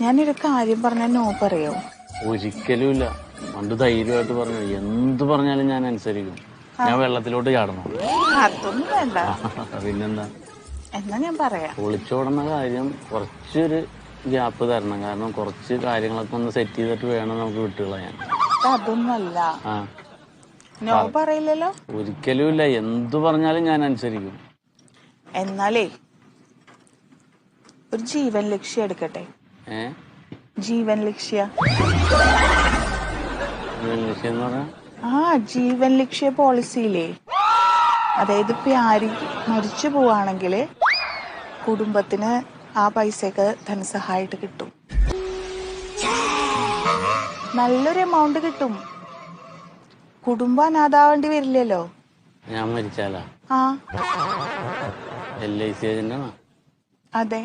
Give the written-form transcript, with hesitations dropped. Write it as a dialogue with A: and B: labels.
A: ഞാനൊരു കാര്യം പറഞ്ഞാൽ നോ പറയോ?
B: ഒരിക്കലും ഇല്ല. പണ്ട് ധൈര്യമായിട്ട് പറഞ്ഞു എന്ത് പറഞ്ഞാലും ഞാൻ അനുസരിക്കും. ഞാൻ വെള്ളത്തിലോട്ട് ചാടണം.
A: അതൊന്നും വേണ്ട.
B: പിന്നെന്താ?
A: എന്നാ ഞാൻ പറയാം.
B: ഒളിച്ചോടുന്ന കാര്യം കുറച്ചൊരു ഗ്യാപ്പ് തരണം. കാരണം കുറച്ച് കാര്യങ്ങളൊക്കെ ഒന്ന് സെറ്റ് ചെയ്തിട്ട് വേണം നമുക്ക് വിട്ടുകളയാൻ.
A: അതൊന്നല്ല.
B: ആ
A: നോ പറയില്ലല്ലോ?
B: ഒരിക്കലും ഇല്ല. എന്തു പറഞ്ഞാലും ഞാൻ അനുസരിക്കും.
A: എന്നാലേ ഒരു ജീവൻ ലക്ഷ്യം എടുക്കട്ടെ. ജീവൻ ലക്ഷ്യ
B: എന്ന് പറഞ്ഞാ
A: ജീവൻ ലക്ഷ്യ പോളിസിയില്ലേ, അതായത് ഇപ്പൊ ആര് മരിച്ചു പോവാണെങ്കിൽ കുടുംബത്തിന് ആ പൈസയൊക്കെ ധനസഹായിട്ട് കിട്ടും. നല്ലൊരു എമൗണ്ട് കിട്ടും. കുടുംബം അനാഥാവേണ്ടി വരില്ലല്ലോ.
B: ഞാൻ മരിച്ചാലാ?
A: ആ
B: LIC ഏജന്റാണോ?
A: അതെ.